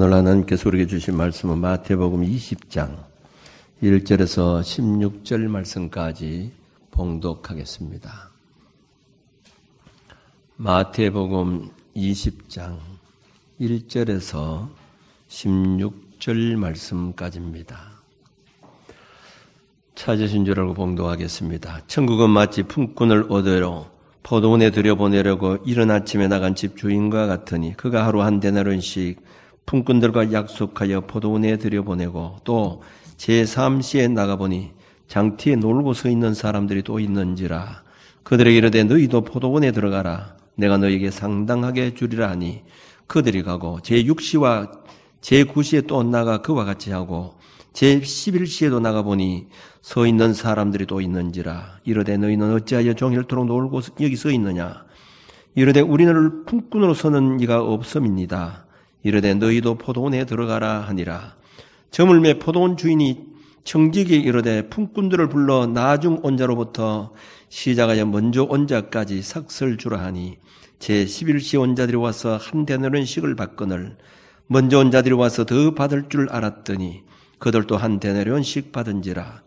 오늘 하나님께서 우리에게 주신 말씀은 마태복음 20장 1절에서 16절 말씀까지 봉독하겠습니다. 마태복음 20장 1절에서 16절 말씀까지입니다. 찾으신 줄 알고 봉독하겠습니다. 천국은 마치 품꾼을 얻으러 포도원에 들여보내려고 이른 아침에 나간 집 주인과 같으니 그가 하루 한 데나리온씩 품꾼들과 약속하여 포도원에 들여보내고 또 제3시에 나가보니 장티에 놀고 서 있는 사람들이 또 있는지라. 그들에게 이르되 너희도 포도원에 들어가라. 내가 너희에게 상당하게 주리라 하니 그들이 가고 제6시와 제9시에 또 나가 그와 같이 하고 제11시에도 나가보니 서 있는 사람들이 또 있는지라. 이르되 너희는 어찌하여 종일토록 놀고 여기 서 있느냐. 이르되 우리는 품꾼으로 서는 이가 없음이니이다. 이르되 너희도 포도원에 들어가라 하니라. 저물매 포도원 주인이 청지기에 이르되 품꾼들을 불러 나중 온 자로부터 시작하여 먼저 온 자까지 삭설 주라 하니 제11시 온 자들이 와서 한 데나리온씩을 받거늘 먼저 온 자들이 와서 더 받을 줄 알았더니 그들도 한 데나리온씩 받은지라.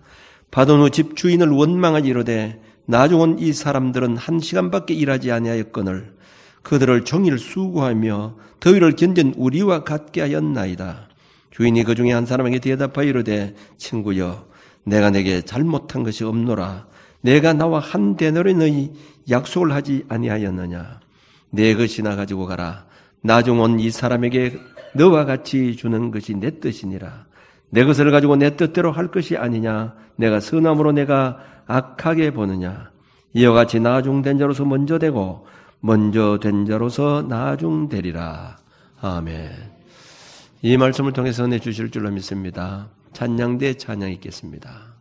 받은 후 집 주인을 원망하여 이르되 나중 온 이 사람들은 1시간밖에 일하지 아니하였거늘 그들을 종일 수고하며 더위를 견딘 우리와 같게 하였나이다. 주인이 그 중에 한 사람에게 대답하여 이르되 친구여 내가 내게 잘못한 것이 없노라. 내가 나와 한 데나리온의 약속을 하지 아니하였느냐. 내 것이나 가지고 가라. 나중 온 이 사람에게 너와 같이 주는 것이 내 뜻이니라. 내 것을 가지고 내 뜻대로 할 것이 아니냐. 내가 선함으로 내가 악하게 보느냐. 이와 같이 나중된 자로서 먼저 되고 먼저 된 자로서 나중되리라. 아멘. 이 말씀을 통해서 은혜 주실 줄로 믿습니다. 찬양대 찬양 있겠습니다.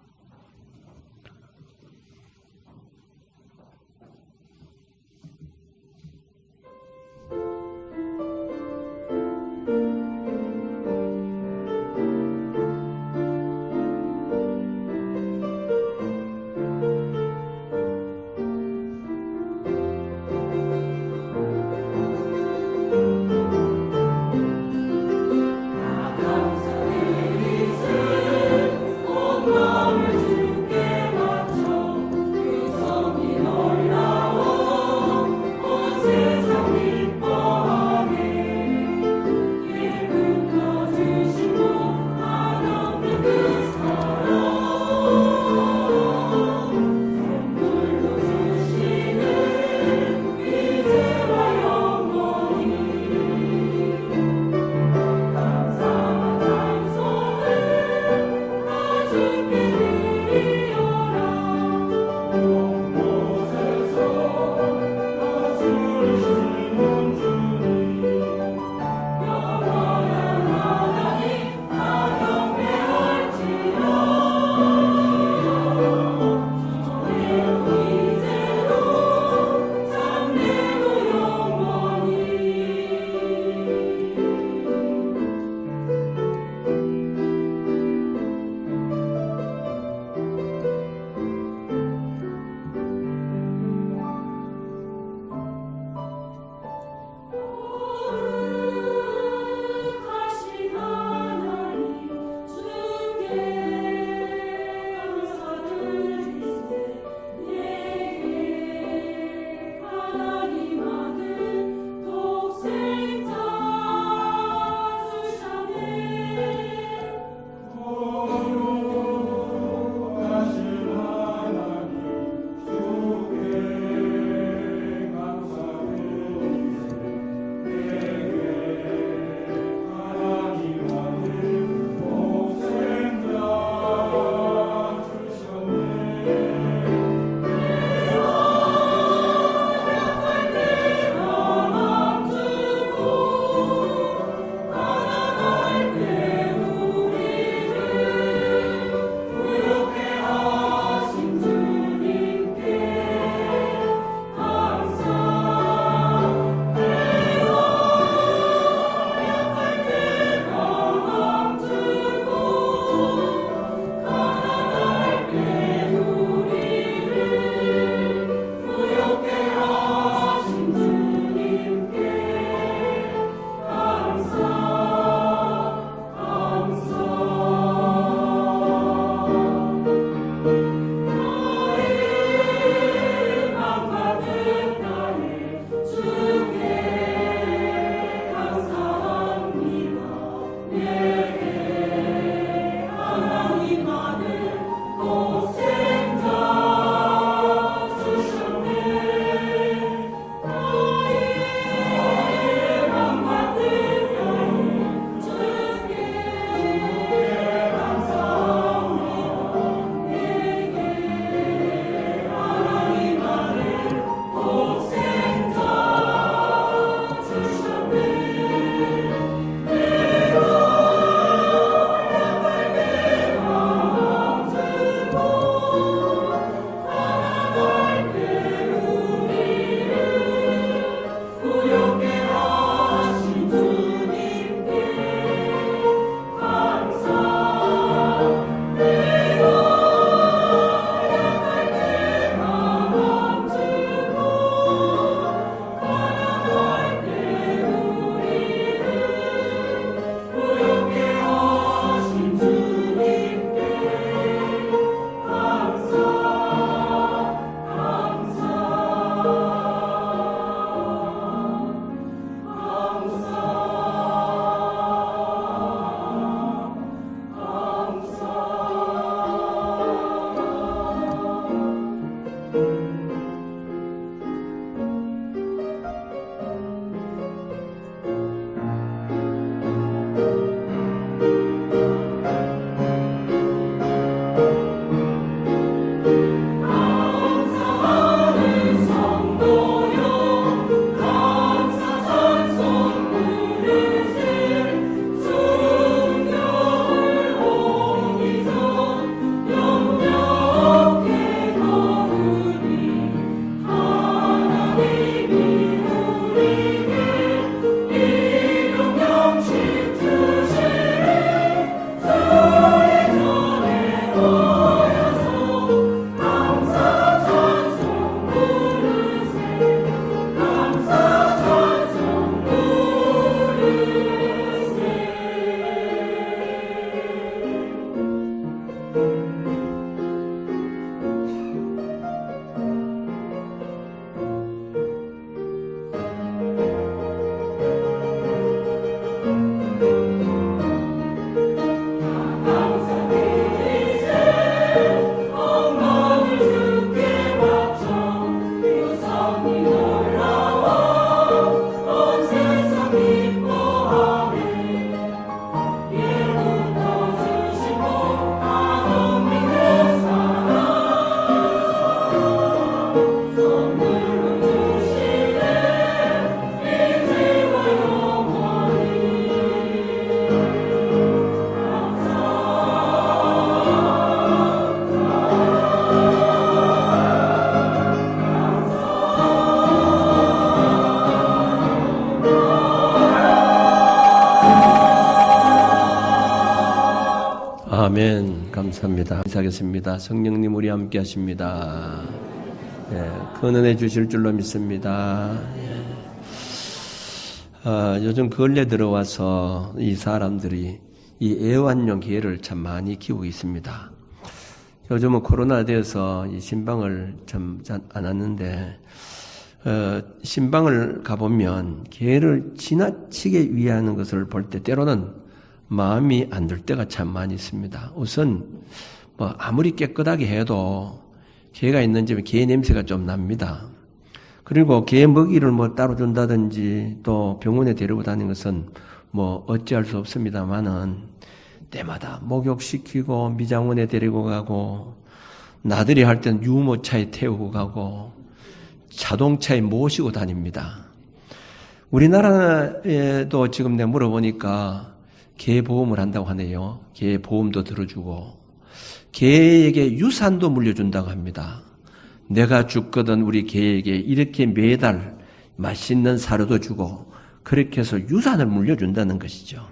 Oh 아멘. 감사합니다. 인사하겠습니다. 성령님 우리 함께 하십니다. 큰 은혜 주실 줄로 믿습니다. 요즘 근래 들어와서 이 사람들이 이 애완용 개를 참 많이 키우고 있습니다. 요즘은 코로나 되어서 이 신방을 참 안 왔는데, 신방을 가보면 개를 지나치게 위하는 것을 볼 때 때로는 마음이 안 들 때가 참 많이 있습니다. 우선 아무리 깨끗하게 해도 개가 있는 집에 개 냄새가 좀 납니다. 그리고 개 먹이를 따로 준다든지 또 병원에 데리고 다니는 것은 어찌할 수 없습니다만은 때마다 목욕시키고 미장원에 데리고 가고 나들이 할 때는 유모차에 태우고 가고 자동차에 모시고 다닙니다. 우리나라에도 지금 내가 물어보니까 개 보험을 한다고 하네요. 개 보험도 들어주고 개에게 유산도 물려준다고 합니다. 내가 죽거든 우리 개에게 이렇게 매달 맛있는 사료도 주고 그렇게 해서 유산을 물려준다는 것이죠.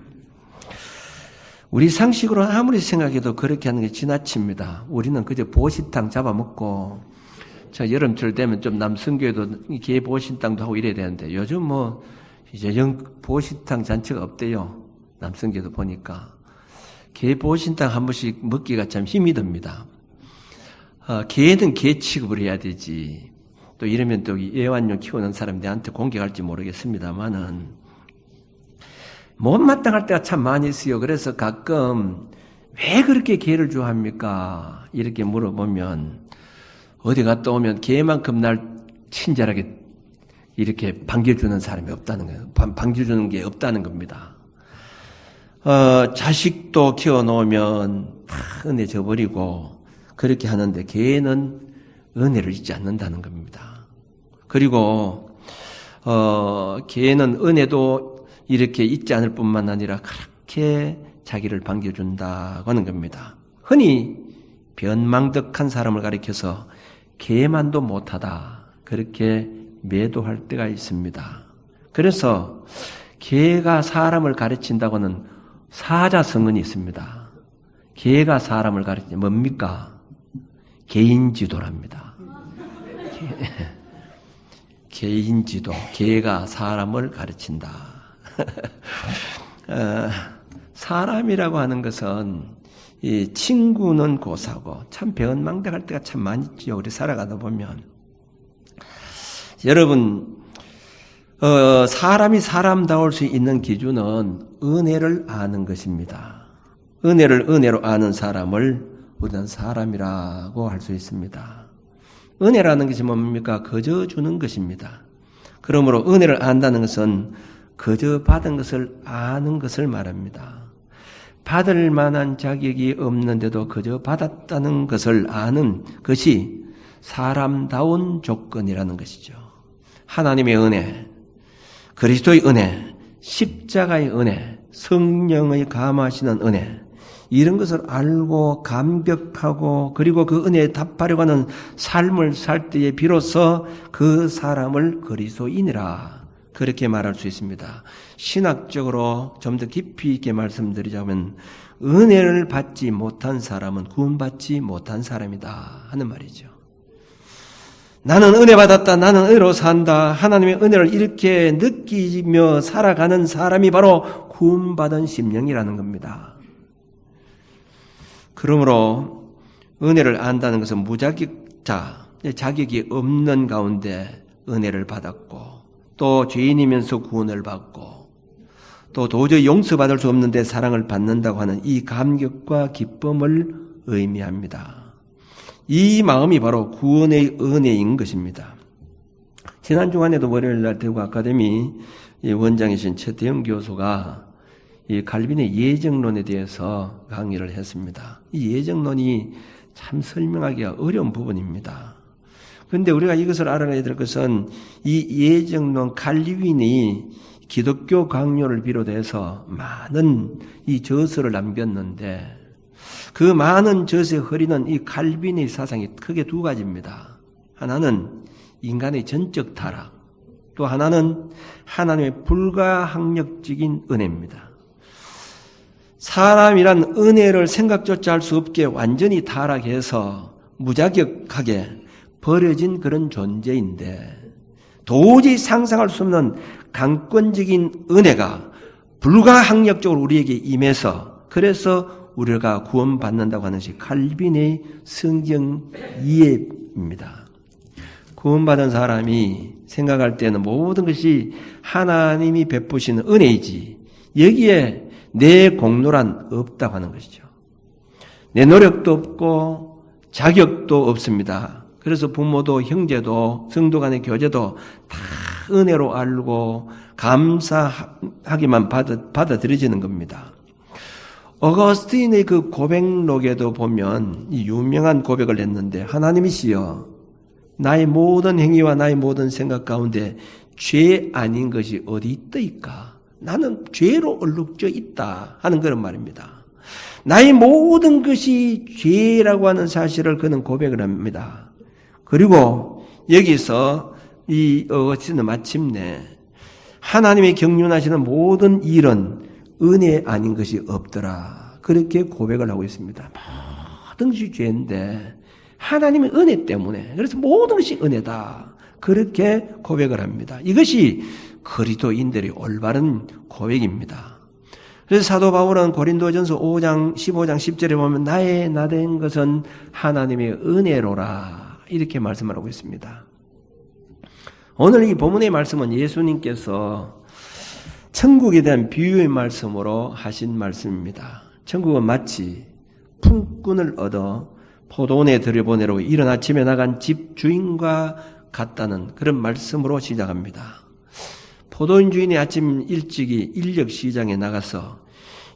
우리 상식으로 아무리 생각해도 그렇게 하는 게 지나칩니다. 우리는 그저 보시탕 잡아먹고 여름철 되면 좀 남성교회도 개 보신탕도 하고 이래야 되는데 요즘 이제 보신탕 잔치가 없대요. 남성교회도 보니까 개 보신탕 한 번씩 먹기가 참 힘이 듭니다. 개는 개 취급을 해야 되지. 또 이러면 또 애완용 키우는 사람이 내한테 공격할지 모르겠습니다만은 못마땅할 때가 참 많이 있어요. 그래서 가끔 왜 그렇게 개를 좋아합니까? 이렇게 물어보면 어디 갔다 오면 개만큼 날 친절하게 이렇게 반겨주는 사람이 없다는 거예요. 반겨주는 게 없다는 겁니다. 자식도 키워놓으면 다 은혜 줘버리고 그렇게 하는데 개는 은혜를 잊지 않는다는 겁니다. 그리고 개는 은혜도 이렇게 잊지 않을 뿐만 아니라 그렇게 자기를 반겨준다고 하는 겁니다. 흔히 변망덕한 사람을 가리켜서 개만도 못하다 그렇게 매도할 때가 있습니다. 그래서 개가 사람을 가르친다고는 사자성언이 있습니다. 개가 사람을 가르치냐 뭡니까? 개인지도랍니다. 개인지도. 개가 사람을 가르친다. 사람이라고 하는 것은 이 친구는 고사고 참 배은망덕할 때가 참 많이 있죠. 우리 살아가다 보면 여러분 사람이 사람다울 수 있는 기준은 은혜를 아는 것입니다. 은혜를 은혜로 아는 사람을 우리는 사람이라고 할 수 있습니다. 은혜라는 것이 뭡니까? 거저 주는 것입니다. 그러므로 은혜를 안다는 것은 거저 받은 것을 아는 것을 말합니다. 받을 만한 자격이 없는데도 거저 받았다는 것을 아는 것이 사람다운 조건이라는 것이죠. 하나님의 은혜, 그리스도의 은혜, 십자가의 은혜, 성령의 감화하시는 은혜, 이런 것을 알고 감격하고 그리고 그 은혜에 답하려고 하는 삶을 살 때에 비로소 그 사람을 그리스도인이라 그렇게 말할 수 있습니다. 신학적으로 좀 더 깊이 있게 말씀드리자면 은혜를 받지 못한 사람은 구원받지 못한 사람이다 하는 말이죠. 나는 은혜 받았다. 나는 은혜로 산다. 하나님의 은혜를 이렇게 느끼며 살아가는 사람이 바로 구원받은 심령이라는 겁니다. 그러므로 은혜를 안다는 것은 무자격자, 자격이 없는 가운데 은혜를 받았고 또 죄인이면서 구원을 받고 또 도저히 용서받을 수 없는데 사랑을 받는다고 하는 이 감격과 기쁨을 의미합니다. 이 마음이 바로 구원의 은혜인 것입니다. 지난 주간에도 월요일날 대구 아카데미 원장이신 최태영 교수가 이 칼빈의 예정론에 대해서 강의를 했습니다. 이 예정론이 참 설명하기가 어려운 부분입니다. 그런데 우리가 이것을 알아내야 될 것은 이 예정론 칼빈이 기독교 강요를 비롯해서 많은 이 저서를 남겼는데 그 많은 저서의 허리는 이 칼빈의 사상이 크게 두 가지입니다. 하나는 인간의 전적 타락, 또 하나는 하나님의 불가항력적인 은혜입니다. 사람이란 은혜를 생각조차 할 수 없게 완전히 타락해서 무자격하게 버려진 그런 존재인데 도저히 상상할 수 없는 강권적인 은혜가 불가항력적으로 우리에게 임해서 그래서 우리가 구원받는다고 하는 것이 칼빈의 성경 이해입니다. 구원받은 사람이 생각할 때는 모든 것이 하나님이 베푸시는 은혜이지 여기에 내 공로란 없다고 하는 것이죠. 내 노력도 없고 자격도 없습니다. 그래서 부모도 형제도 성도 간의 교제도 다 은혜로 알고 감사하기만 받아들여지는 겁니다. 어거스틴의 그 고백록에도 보면 이 유명한 고백을 했는데 하나님이시여 나의 모든 행위와 나의 모든 생각 가운데 죄 아닌 것이 어디 있더이까? 나는 죄로 얼룩져 있다 하는 그런 말입니다. 나의 모든 것이 죄라고 하는 사실을 그는 고백을 합니다. 그리고 여기서 이 어거스틴은 마침내 하나님의 경륜하시는 모든 일은 은혜 아닌 것이 없더라. 그렇게 고백을 하고 있습니다. 모든 것이 죄인데 하나님의 은혜 때문에 그래서 모든 것이 은혜다. 그렇게 고백을 합니다. 이것이 그리스도인들의 올바른 고백입니다. 그래서 사도 바울은 고린도전서 5장 15장 10절에 보면 나의 나된 것은 하나님의 은혜로라 이렇게 말씀을 하고 있습니다. 오늘 이 본문의 말씀은 예수님께서 천국에 대한 비유의 말씀으로 하신 말씀입니다. 천국은 마치 품꾼을 얻어 포도원에 들여보내려고 이른 아침에 나간 집 주인과 같다는 그런 말씀으로 시작합니다. 포도원 주인이 아침 일찍이 인력 시장에 나가서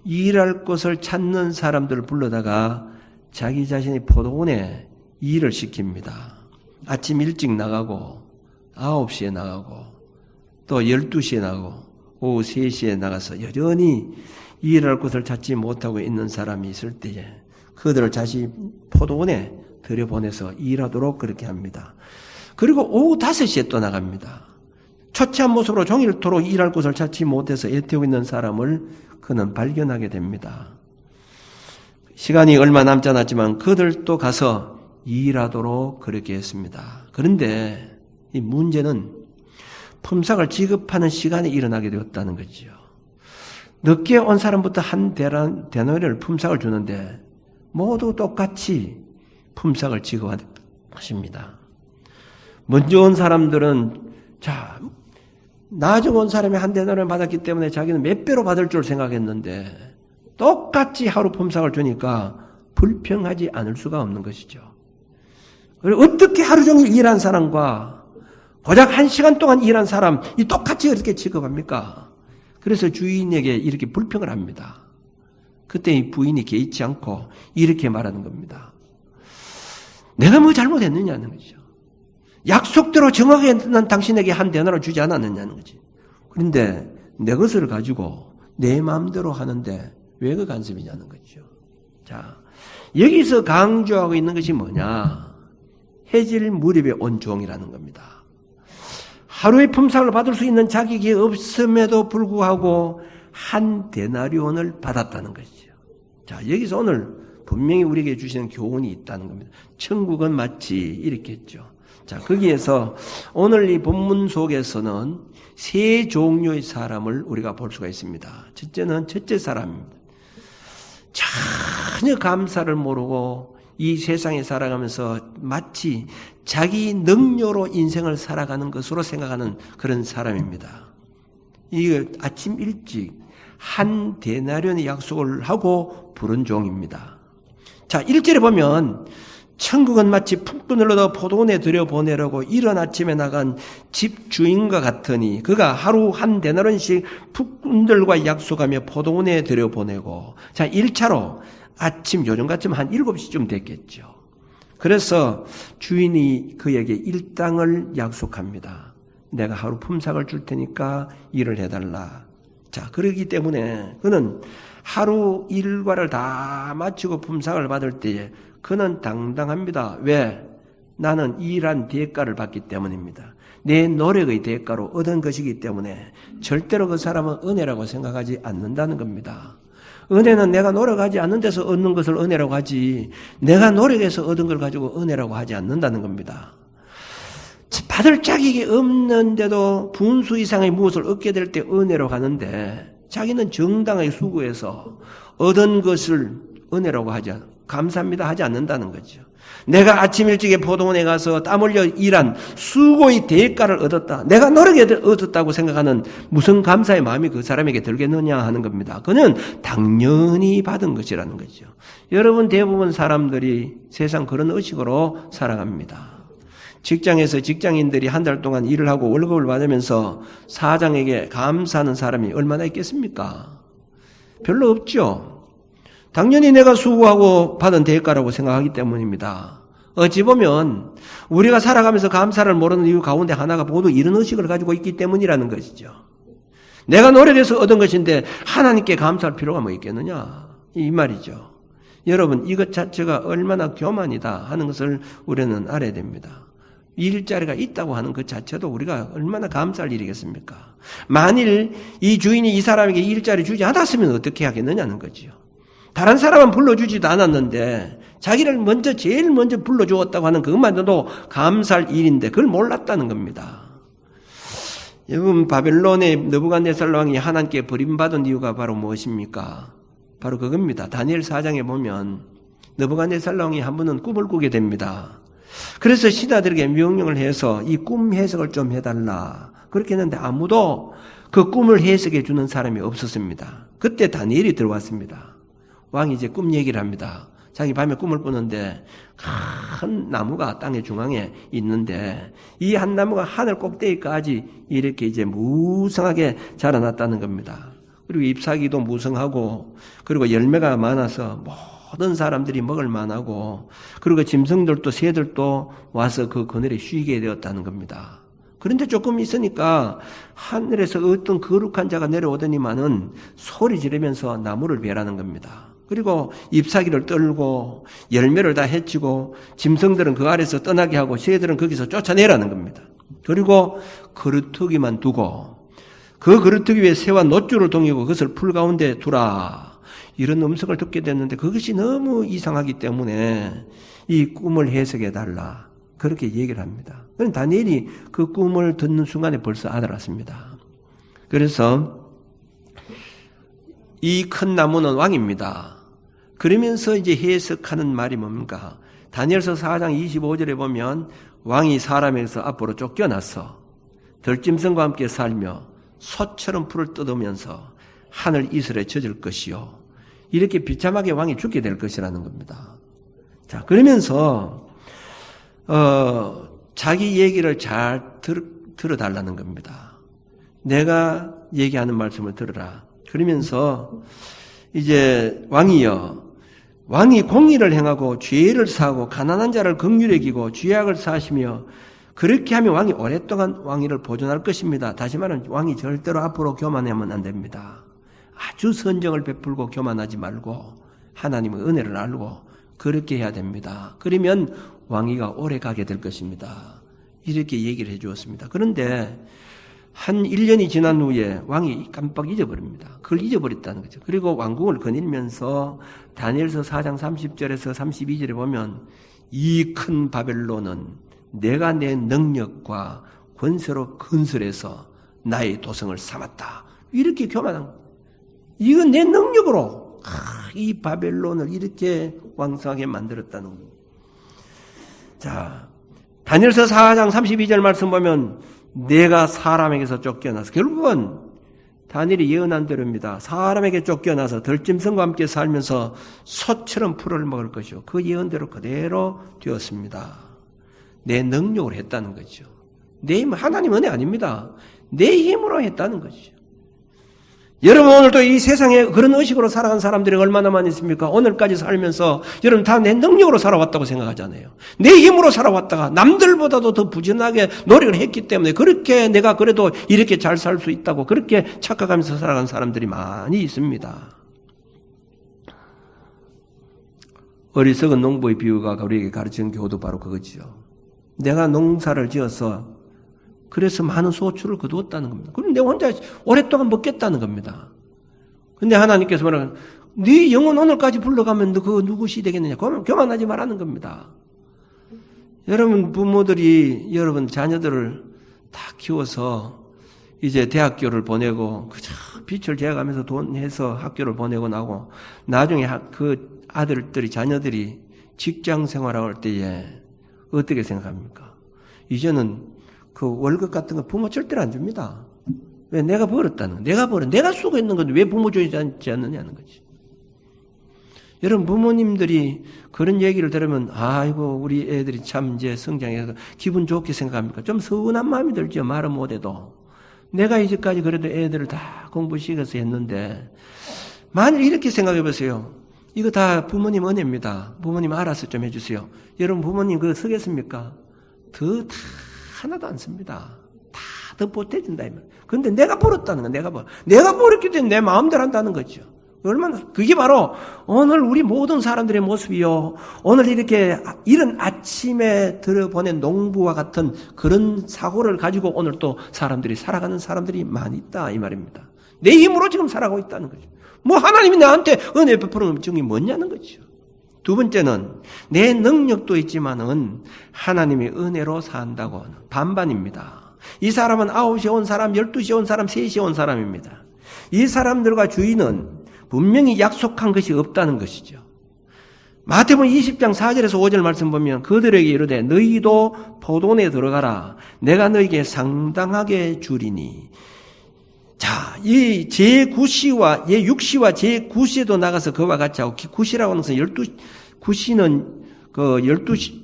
일할 곳을 찾는 사람들을 불러다가 자기 자신이 포도원에 일을 시킵니다. 아침 일찍 나가고 9시에 나가고 또 12시에 나가고 오후 3시에 나가서 여전히 일할 곳을 찾지 못하고 있는 사람이 있을 때에 그들을 다시 포도원에 들여보내서 일하도록 그렇게 합니다. 그리고 오후 5시에 또 나갑니다. 초췌한 모습으로 종일토록 일할 곳을 찾지 못해서 애태우고 있는 사람을 그는 발견하게 됩니다. 시간이 얼마 남지 않았지만 그들도 가서 일하도록 그렇게 했습니다. 그런데 이 문제는 품삯을 지급하는 시간에 일어나게 되었다는 거죠. 늦게 온 사람부터 한 데나리온을 품삯을 주는데 모두 똑같이 품삯을 지급하십니다. 먼저 온 사람들은 나중 온 사람이 한 데나리온을 받았기 때문에 자기는 몇 배로 받을 줄 생각했는데 똑같이 하루 품삯을 주니까 불평하지 않을 수가 없는 것이죠. 그리고 어떻게 하루 종일 일한 사람과 고작 1시간 동안 일한 사람이 똑같이 어떻게 취급합니까? 그래서 주인에게 이렇게 불평을 합니다. 그때 이 부인이 개의치 않고 이렇게 말하는 겁니다. 내가 뭐 잘못했느냐는 거죠. 약속대로 정확하게 난 당신에게 한 데나리온을 주지 않았느냐는 거지. 그런데 내 것을 가지고 내 마음대로 하는데 왜 그 간섭이냐는 거죠. 자, 여기서 강조하고 있는 것이 뭐냐? 해질 무렵에 온 종이라는 겁니다. 하루의 품삯을 받을 수 있는 자격이 없음에도 불구하고 한 데나리온을 받았다는 것이죠. 자, 여기서 오늘 분명히 우리에게 주시는 교훈이 있다는 겁니다. 천국은 마치 이렇게 했죠. 자, 거기에서 오늘 이 본문 속에서는 세 종류의 사람을 우리가 볼 수가 있습니다. 첫째는 첫째 사람입니다. 전혀 감사를 모르고 이 세상에 살아가면서 마치 자기 능력으로 인생을 살아가는 것으로 생각하는 그런 사람입니다. 이 아침 일찍 한 데나리온의 약속을 하고 부른 종입니다. 자, 1절에 보면 천국은 마치 품꾼을 얻어 포도원에 들여보내려고 이른 아침에 나간 집 주인과 같으니 그가 하루 한 데나리온씩 품꾼들과 약속하며 포도원에 들여보내고, 자, 1차로 아침 요즘같으면 한 7시쯤 됐겠죠. 그래서 주인이 그에게 일당을 약속합니다. 내가 하루 품삯을 줄 테니까 일을 해달라. 자, 그러기 때문에 그는 하루 일과를 다 마치고 품삯을 받을 때에 그는 당당합니다. 왜? 나는 일한 대가를 받기 때문입니다. 내 노력의 대가로 얻은 것이기 때문에 절대로 그 사람은 은혜라고 생각하지 않는다는 겁니다. 은혜는 내가 노력하지 않는 데서 얻는 것을 은혜라고 하지 내가 노력해서 얻은 걸 가지고 은혜라고 하지 않는다는 겁니다. 받을 자격이 없는데도 분수 이상의 무엇을 얻게 될 때 은혜로 하는데 자기는 정당하게 수고해서 얻은 것을 은혜라고 하지 감사합니다 하지 않는다는 거죠. 내가 아침 일찍에 포도원에 가서 땀 흘려 일한 수고의 대가를 얻었다. 내가 노력해 얻었다고 생각하는 무슨 감사의 마음이 그 사람에게 들겠느냐 하는 겁니다. 그는 당연히 받은 것이라는 거죠. 여러분 대부분 사람들이 세상 그런 의식으로 살아갑니다. 직장에서 직장인들이 한 달 동안 일을 하고 월급을 받으면서 사장에게 감사하는 사람이 얼마나 있겠습니까? 별로 없죠. 당연히 내가 수고하고 받은 대가라고 생각하기 때문입니다. 어찌 보면 우리가 살아가면서 감사를 모르는 이유 가운데 하나가 모두 이런 의식을 가지고 있기 때문이라는 것이죠. 내가 노력해서 얻은 것인데 하나님께 감사할 필요가 뭐 있겠느냐 이 말이죠. 여러분 이것 자체가 얼마나 교만이다 하는 것을 우리는 알아야 됩니다. 일자리가 있다고 하는 것 자체도 우리가 얼마나 감사할 일이겠습니까? 만일 이 주인이 이 사람에게 일자리 주지 않았으면 어떻게 하겠느냐는 거지요. 다른 사람은 불러주지도 않았는데 자기를 제일 먼저 불러주었다고 하는 그것만으로도 감사할 일인데 그걸 몰랐다는 겁니다. 여러분 바벨론의 느부갓네살 왕이 하나님께 버림받은 이유가 바로 무엇입니까? 바로 그겁니다. 다니엘 4장에 보면 느부갓네살 왕이 한 번은 꿈을 꾸게 됩니다. 그래서 신하들에게 명령을 해서 이 꿈 해석을 좀 해달라 그렇게 했는데 아무도 그 꿈을 해석해 주는 사람이 없었습니다. 그때 다니엘이 들어왔습니다. 왕이 이제 꿈 얘기를 합니다. 자기 밤에 꿈을 꾸는데 큰 나무가 땅의 중앙에 있는데 이 한 나무가 하늘 꼭대기까지 이렇게 이제 무성하게 자라났다는 겁니다. 그리고 잎사귀도 무성하고 그리고 열매가 많아서 모든 사람들이 먹을 만하고 그리고 짐승들도 새들도 와서 그 그늘에 쉬게 되었다는 겁니다. 그런데 조금 있으니까 하늘에서 어떤 거룩한 자가 내려오더니만은 소리 지르면서 나무를 베라는 겁니다. 그리고 잎사귀를 떨고 열매를 다 해치고 짐승들은 그 아래서 떠나게 하고 새들은 거기서 쫓아내라는 겁니다. 그리고 그루터기만 두고 그 그루터기 위에 새와 놋줄을 동이고 그것을 풀 가운데 두라. 이런 음성을 듣게 됐는데 그것이 너무 이상하기 때문에 이 꿈을 해석해 달라. 그렇게 얘기를 합니다. 그런데 다니엘이 그 꿈을 듣는 순간에 벌써 알았습니다. 그래서 이 큰 나무는 왕입니다. 그러면서 이제 해석하는 말이 뭡니까? 다니엘서 4장 25절에 보면 왕이 사람에게서 앞으로 쫓겨나서 들짐승과 함께 살며 소처럼 풀을 뜯으면서 하늘 이슬에 젖을 것이요. 이렇게 비참하게 왕이 죽게 될 것이라는 겁니다. 자, 그러면서 자기 얘기를 잘 들어달라는 겁니다. 내가 얘기하는 말씀을 들으라. 그러면서 이제 왕이 공의를 행하고 죄를 사하고 가난한 자를 긍휼히 여기고 죄악을 사하시며 그렇게 하면 왕이 오랫동안 왕위를 보존할 것입니다. 다시 말하면 왕이 절대로 앞으로 교만하면 안 됩니다. 아주 선정을 베풀고 교만하지 말고 하나님의 은혜를 알고 그렇게 해야 됩니다. 그러면 왕위가 오래 가게 될 것입니다. 이렇게 얘기를 해 주었습니다. 그런데 한 1년이 지난 후에 왕이 깜빡 잊어버립니다. 그걸 잊어버렸다는 거죠. 그리고 왕궁을 거닐면서 다니엘서 4장 30절에서 32절에 보면 이 큰 바벨론은 내가 내 능력과 권세로 건설해서 나의 도성을 삼았다. 이렇게 교만한 거예요. 이건 내 능력으로 이 바벨론을 이렇게 왕성하게 만들었다는 거예요. 자, 다니엘서 4장 32절 말씀 보면 내가 사람에게서 쫓겨나서 결국은 다니엘이 예언한 대로입니다. 사람에게 쫓겨나서 들짐승과 함께 살면서 소처럼 풀을 먹을 것이요. 그 예언대로 그대로 되었습니다. 내 능력으로 했다는 거죠. 내 힘, 하나님 은혜 아닙니다. 내 힘으로 했다는 거죠. 여러분 오늘도 이 세상에 그런 의식으로 살아간 사람들이 얼마나 많이 있습니까? 오늘까지 살면서 여러분 다 내 능력으로 살아왔다고 생각하잖아요. 내 힘으로 살아왔다가 남들보다도 더 부진하게 노력을 했기 때문에 그렇게 내가 그래도 이렇게 잘 살 수 있다고 그렇게 착각하면서 살아간 사람들이 많이 있습니다. 어리석은 농부의 비유가 우리에게 가르치는 교도 바로 그거지요. 내가 농사를 지어서 그래서 많은 소출을 거두었다는 겁니다. 그럼 내가 혼자 오랫동안 먹겠다는 겁니다. 근데 하나님께서 뭐라고, 네 영혼 오늘까지 불러가면 너 그거 누구시 되겠느냐. 교만하지 말라는 겁니다. 여러분 부모들이 여러분 자녀들을 다 키워서 이제 대학교를 보내고 그저 빛을 재가면서 돈 해서 학교를 보내고 나고 나중에 그 아들들이 자녀들이 직장 생활할 때에 어떻게 생각합니까? 이제는 그 월급 같은 거 부모 절대로 안 줍니다. 왜? 내가 벌었다는 거. 내가 쓰고 있는 건데 왜 부모 줘야지 않느냐는 거지. 여러분 부모님들이 그런 얘기를 들으면 아이고 우리 애들이 참 이제 성장해서 기분 좋게 생각합니까? 좀 서운한 마음이 들죠. 말은 못해도. 내가 이제까지 그래도 애들을 다 공부시켜서 했는데 만일 이렇게 생각해 보세요. 이거 다 부모님 은혜입니다. 부모님 알아서 좀 해주세요. 여러분 부모님 그거 쓰겠습니까? 다 하나도 안 씁니다. 다 더 보태준다. 그런데 내가 벌었다는 거. 내가 벌었기 때문에 내 마음대로 한다는 거죠. 얼마나 그게 바로 오늘 우리 모든 사람들의 모습이요. 오늘 이렇게 이른 아침에 들어보낸 농부와 같은 그런 사고를 가지고 오늘 또 사람들이 살아가는 사람들이 많이 있다 이 말입니다. 내 힘으로 지금 살아가고 있다는 거죠. 뭐 하나님이 나한테 은혜 베푸는 증이 뭐냐는 거죠. 두 번째는 내 능력도 있지만은 하나님이 은혜로 산다고 하는 반반입니다. 이 사람은 9시에 온 사람, 12시에 온 사람, 3시에 온 사람입니다. 이 사람들과 주인은 분명히 약속한 것이 없다는 것이죠. 마태복음 20장 4절에서 5절 말씀 보면 그들에게 이르되 너희도 포도원에 들어가라. 내가 너희에게 상당하게 주리니. 자, 이 제9시와 제6시와 제9시에도 나가서 그와 같이 하고 구시라고 하는 것은 9시는 그 12시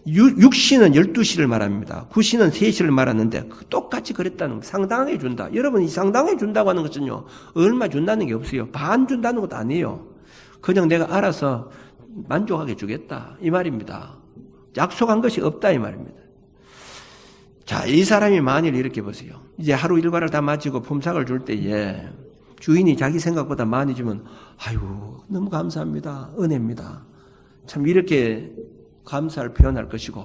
6시는 12시를 말합니다. 9시는 3시를 말하는데 똑같이 그랬다는 거예요. 상당하게 준다. 여러분 이 상당하게 준다고 하는 것은요. 얼마 준다는 게 없어요. 반 준다는 것도 아니에요. 그냥 내가 알아서 만족하게 주겠다. 이 말입니다. 약속한 것이 없다 이 말입니다. 자, 이 사람이 만일 이렇게 보세요. 이제 하루 일과를 다 마치고 품삯을 줄 때에 주인이 자기 생각보다 많이 주면 아유 너무 감사합니다. 은혜입니다. 참 이렇게 감사를 표현할 것이고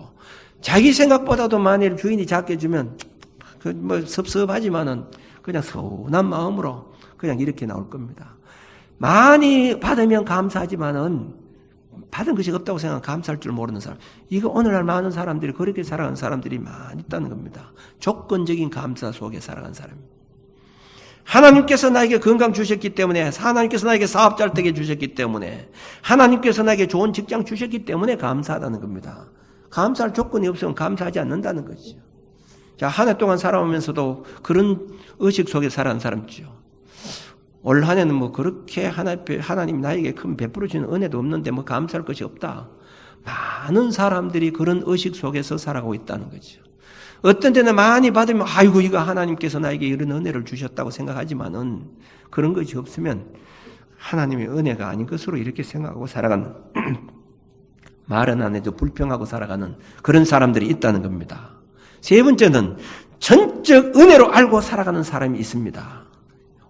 자기 생각보다도 만일 주인이 작게 주면 그 뭐 섭섭하지만은 그냥 서운한 마음으로 그냥 이렇게 나올 겁니다. 많이 받으면 감사하지만은 받은 것이 없다고 생각하면 감사할 줄 모르는 사람. 이거 오늘날 많은 사람들이 그렇게 살아가는 사람들이 많이 있다는 겁니다. 조건적인 감사 속에 살아가는 사람입니다. 하나님께서 나에게 건강 주셨기 때문에, 하나님께서 나에게 사업 잘 되게 주셨기 때문에, 하나님께서 나에게 좋은 직장 주셨기 때문에 감사하다는 겁니다. 감사할 조건이 없으면 감사하지 않는다는 거죠. 자, 한 해 동안 살아오면서도 그런 의식 속에 살아가는 사람이죠. 올 한 해는 뭐 그렇게 하나님 나에게 큰 베풀어 주는 은혜도 없는데 뭐 감사할 것이 없다. 많은 사람들이 그런 의식 속에서 살아가고 있다는 거죠. 어떤 때는 많이 받으면 아이고 이거 하나님께서 나에게 이런 은혜를 주셨다고 생각하지만은 그런 것이 없으면 하나님의 은혜가 아닌 것으로 이렇게 생각하고 살아가는 말은 안 해도 불평하고 살아가는 그런 사람들이 있다는 겁니다. 세 번째는 전적 은혜로 알고 살아가는 사람이 있습니다.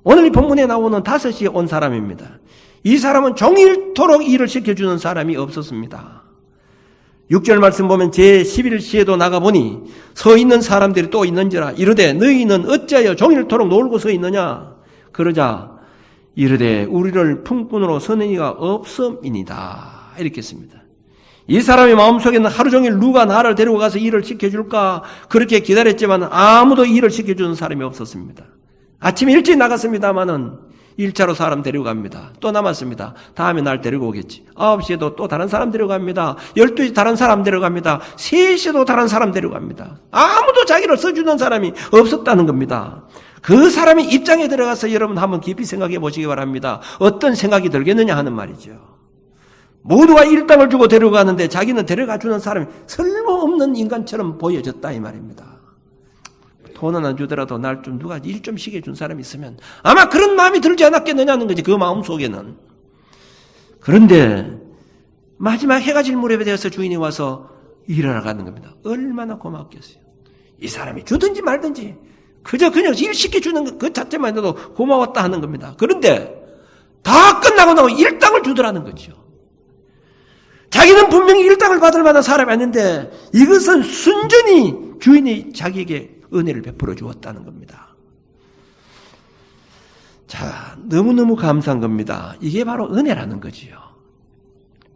오늘 이 본문에 나오는 5시에 온 사람입니다. 이 사람은 종일토록 일을 시켜주는 사람이 없었습니다. 6절 말씀 보면 제11시에도 나가보니 서 있는 사람들이 또 있는지라 이르되 너희는 어찌하여 종일토록 놀고 서 있느냐. 그러자 이르되 우리를 품꾼으로 서는 이가 없음이니이다. 이렇게 했습니다. 이 사람의 마음속에는 하루 종일 누가 나를 데리고 가서 일을 시켜줄까 그렇게 기다렸지만 아무도 일을 시켜주는 사람이 없었습니다. 아침에 일찍 나갔습니다마는 1차로 사람 데리고 갑니다. 또 남았습니다. 다음에 날 데리고 오겠지. 9시에도 또 다른 사람 데리고 갑니다. 12시 다른 사람 데리고 갑니다. 3시에도 다른 사람 데리고 갑니다. 아무도 자기를 써주는 사람이 없었다는 겁니다. 그 사람의 입장에 들어가서 여러분 한번 깊이 생각해 보시기 바랍니다. 어떤 생각이 들겠느냐 하는 말이죠. 모두가 일당을 주고 데려가는데 자기는 데려가 주는 사람이 쓸모없는 인간처럼 보여졌다 이 말입니다. 돈은 안 주더라도 날 좀 누가 일 좀 시켜 준 사람이 있으면 아마 그런 마음이 들지 않았겠느냐는 거지. 그 마음 속에는. 그런데 마지막 해가 질 무렵에 되어서 주인이 와서 일하러 가는 겁니다. 얼마나 고맙겠어요. 이 사람이 주든지 말든지 그저 그냥 일 시켜주는 그 자체만 해도 고마웠다 하는 겁니다. 그런데 다 끝나고 나면 일당을 주더라는 거죠. 자기는 분명히 일당을 받을 만한 사람이 아닌데 이것은 순전히 주인이 자기에게 은혜를 베풀어 주었다는 겁니다. 자, 너무너무 감사한 겁니다. 이게 바로 은혜라는 거지요.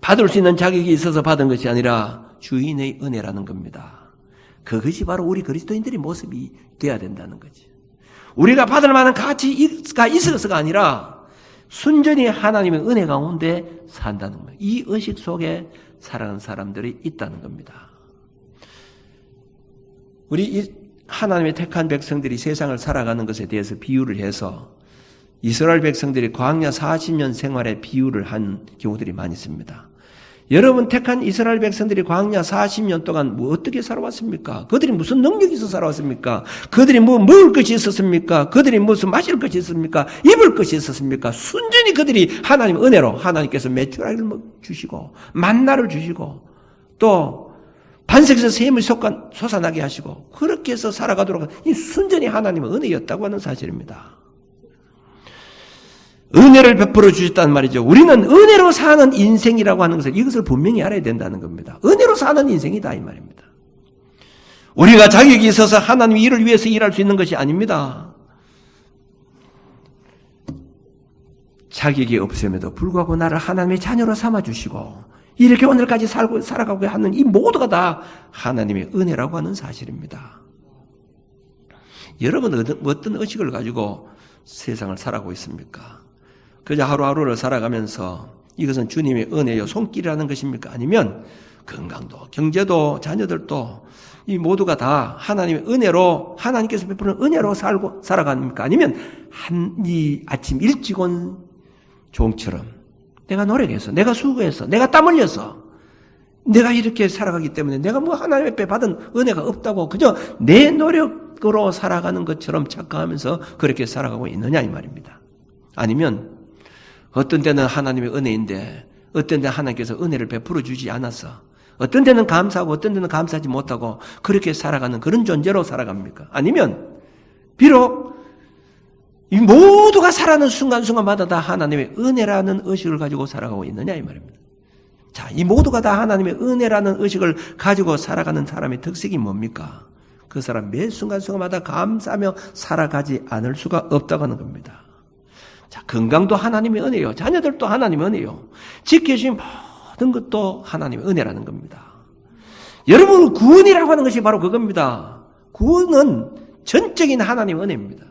받을 수 있는 자격이 있어서 받은 것이 아니라 주인의 은혜라는 겁니다. 그것이 바로 우리 그리스도인들의 모습이 돼야 된다는 거지. 우리가 받을 만한 가치가 있어서가 아니라 순전히 하나님의 은혜 가운데 산다는 거예요. 이 의식 속에 살아가는 사람들이 있다는 겁니다. 우리 하나님의 택한 백성들이 세상을 살아가는 것에 대해서 비유를 해서 이스라엘 백성들이 광야 40년 생활에 비유를 한 경우들이 많이 있습니다. 여러분 택한 이스라엘 백성들이 광야 40년 동안 어떻게 살아왔습니까? 그들이 무슨 능력이 있어서 살아왔습니까? 그들이 먹을 것이 있었습니까? 그들이 무슨 마실 것이 있었습니까? 입을 것이 있었습니까? 순전히 그들이 하나님의 은혜로 하나님께서 메추라기를 주시고 만나를 주시고 또 반석에서 샘을 솟아나게 하시고 그렇게 해서 살아가도록 이 순전히 하나님의 은혜였다고 하는 사실입니다. 은혜를 베풀어 주셨다는 말이죠. 우리는 은혜로 사는 인생이라고 하는 것을 이것을 분명히 알아야 된다는 겁니다. 은혜로 사는 인생이다 이 말입니다. 우리가 자격이 있어서 하나님의 일을 위해서 일할 수 있는 것이 아닙니다. 자격이 없음에도 불구하고 나를 하나님의 자녀로 삼아주시고 이렇게 오늘까지 살아가고 하는 이 모두가 다 하나님의 은혜라고 하는 사실입니다. 여러분은 어떤 의식을 가지고 세상을 살아가고 있습니까? 그저 하루하루를 살아가면서 이것은 주님의 은혜요 손길이라는 것입니까? 아니면 건강도 경제도 자녀들도 이 모두가 다 하나님의 은혜로 하나님께서 베푸는 은혜로 살아갑니까? 아니면 이 아침 일찍 온 종처럼 내가 노력해서 내가 수고해서 내가 땀 흘려서 내가 이렇게 살아가기 때문에 내가 하나님 앞에 받은 은혜가 없다고 그저 내 노력으로 살아가는 것처럼 착각하면서 그렇게 살아가고 있느냐 이 말입니다. 아니면 어떤 때는 하나님의 은혜인데 어떤 때는 하나님께서 은혜를 베풀어 주지 않아서 어떤 때는 감사하고 어떤 때는 감사하지 못하고 그렇게 살아가는 그런 존재로 살아갑니까? 아니면 비록 이 모두가 살아가는 순간순간마다 다 하나님의 은혜라는 의식을 가지고 살아가고 있느냐 이 말입니다. 자, 이 모두가 다 하나님의 은혜라는 의식을 가지고 살아가는 사람의 특색이 뭡니까? 그 사람 매 순간순간마다 감사하며 살아가지 않을 수가 없다고 하는 겁니다. 자, 건강도 하나님의 은혜요. 자녀들도 하나님의 은혜요. 지켜주신 모든 것도 하나님의 은혜라는 겁니다. 여러분, 구원이라고 하는 것이 바로 그겁니다. 구원은 전적인 하나님의 은혜입니다.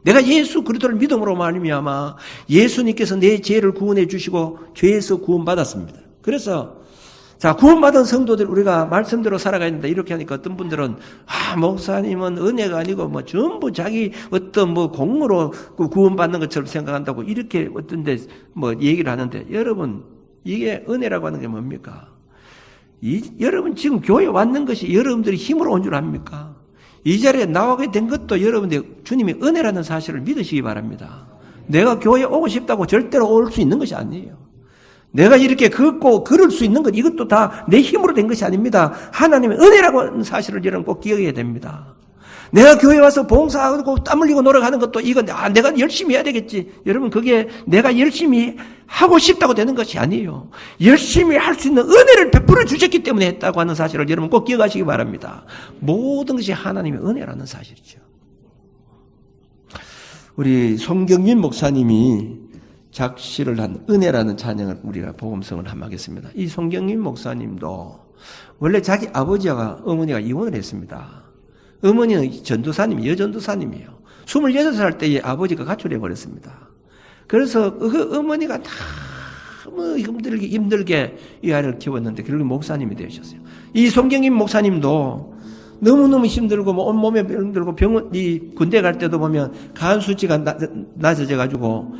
내가 예수 그리스도를 믿음으로 말미암아 예수님께서 내 죄를 구원해 주시고 죄에서 구원받았습니다. 그래서 자, 구원받은 성도들 우리가 말씀대로 살아가야 된다 이렇게 하니까 어떤 분들은 목사님은 은혜가 아니고 전부 자기 어떤 공으로 구원받는 것처럼 생각한다고 이렇게 어떤데 얘기를 하는데 여러분 이게 은혜라고 하는 게 뭡니까? 여러분 지금 교회 왔는 것이 여러분들이 힘으로 온 줄 압니까? 이 자리에 나오게 된 것도 여러분들 주님의 은혜라는 사실을 믿으시기 바랍니다. 내가 교회에 오고 싶다고 절대로 올 수 있는 것이 아니에요. 내가 이렇게 걷고 걸을 수 있는 것 이것도 다 내 힘으로 된 것이 아닙니다. 하나님의 은혜라고 하는 사실을 여러분 꼭 기억해야 됩니다. 내가 교회 와서 봉사하고 땀 흘리고 노력하는 것도 이건 내가 열심히 해야 되겠지. 여러분 그게 내가 열심히 하고 싶다고 되는 것이 아니에요. 열심히 할 수 있는 은혜를 베풀어 주셨기 때문에 했다고 하는 사실을 여러분 꼭 기억하시기 바랍니다. 모든 것이 하나님의 은혜라는 사실이죠. 우리 송경민 목사님이 작시를 한 은혜라는 찬양을 우리가 복음성을 한번 하겠습니다. 이 송경민 목사님도 원래 자기 아버지와 어머니가 이혼을 했습니다. 어머니는 전도사님, 여전도사님이에요. 26살 때에 아버지가 가출해버렸습니다. 그래서 그 어머니가 너무 힘들게 이 아이를 키웠는데 결국 목사님이 되셨어요. 이 송경임 목사님도 너무너무 힘들고 온몸에 병들고 군대 갈 때도 보면 간 수치가 낮아져가지고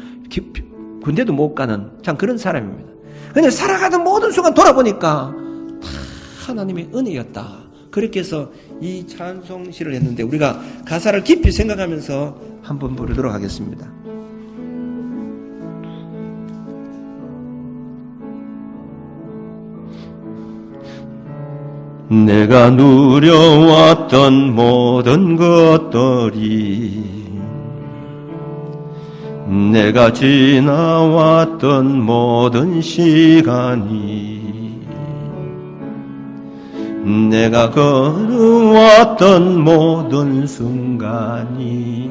군대도 못 가는 참 그런 사람입니다. 근데 살아가는 모든 순간 돌아보니까 다 하나님의 은혜였다. 그렇게 해서 이 찬송시를 했는데 우리가 가사를 깊이 생각하면서 한번 부르도록 하겠습니다. 내가 누려왔던 모든 것들이 내가 지나왔던 모든 시간이 내가 걸어왔던 모든 순간이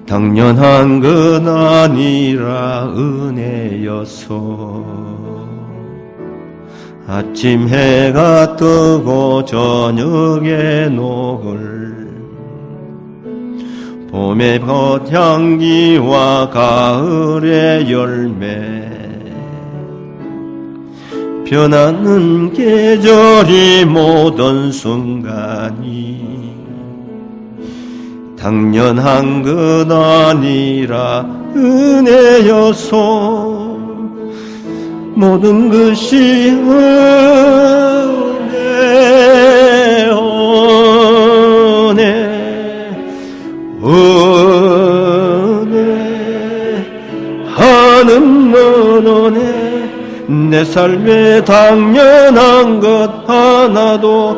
당연한 것 아니라 은혜여서 아침 해가 뜨고 저녁에 녹을 봄의 벚향기와 가을의 열매 변하는 계절이 모든 순간이 당연한 것 아니라 은혜여서 모든 것이 은혜 한없는 은혜 내 삶에 당연한 것 하나도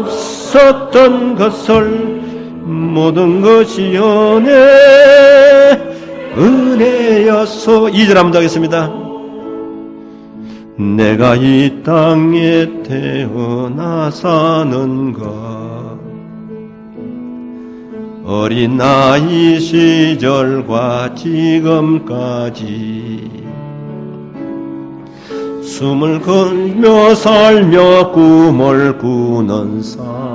없었던 것을 모든 것이 은혜여서 2절 한번 더 하겠습니다. 내가 이 땅에 태어나 사는 것 어린 나이 시절과 지금까지 숨을 걸며 살며 꿈을 꾸는 삶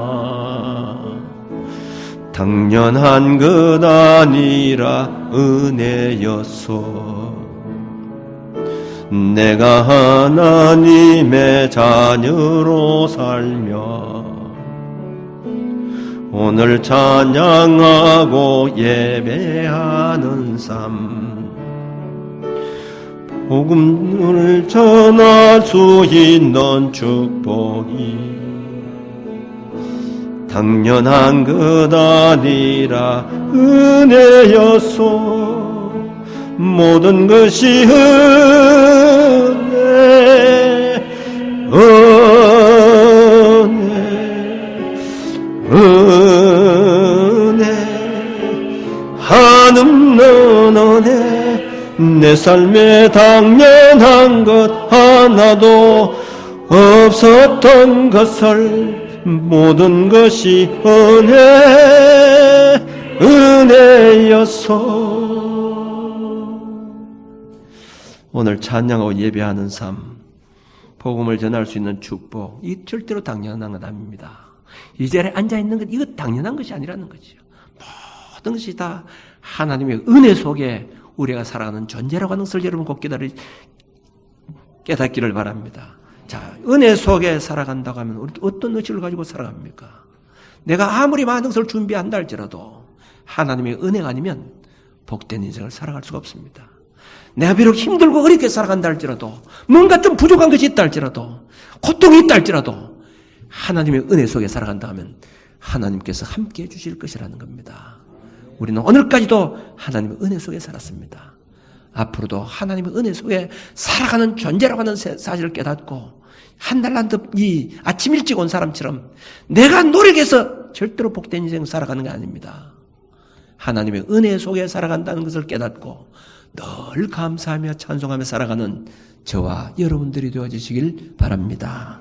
당연한 것 아니라 은혜여서 내가 하나님의 자녀로 살며 오늘 찬양하고 예배하는 삶 복음을 전할 수 있는 축복이 당연한 것 아니라 은혜여서 모든 것이 은혜 한없는 은혜 내 삶에 당연한 것 하나도 없었던 것을 모든 것이 은혜여서 오늘 찬양하고 예배하는 삶 복음을 전할 수 있는 축복 이 절대로 당연한 것 아닙니다. 이 자리에 앉아있는 것 이거 당연한 것이 아니라는 거죠. 모든 것이 다 하나님의 은혜 속에 우리가 살아가는 존재라고 하는 것을 여러분 꼭 깨닫기를 바랍니다. 자, 은혜 속에 살아간다고 하면 우리 어떤 의식을 가지고 살아갑니까? 내가 아무리 많은 것을 준비한다 할지라도 하나님의 은혜가 아니면 복된 인생을 살아갈 수가 없습니다. 내가 비록 힘들고 어렵게 살아간다 할지라도 뭔가 좀 부족한 것이 있다 할지라도 고통이 있다 할지라도 하나님의 은혜 속에 살아간다 하면 하나님께서 함께해 주실 것이라는 겁니다. 우리는 오늘까지도 하나님의 은혜 속에 살았습니다. 앞으로도 하나님의 은혜 속에 살아가는 존재라고 하는 사실을 깨닫고 한달란트 이 아침 일찍 온 사람처럼 내가 노력해서 절대로 복된 인생 살아가는 게 아닙니다. 하나님의 은혜 속에 살아간다는 것을 깨닫고 늘 감사하며 찬송하며 살아가는 저와 여러분들이 되어주시길 바랍니다.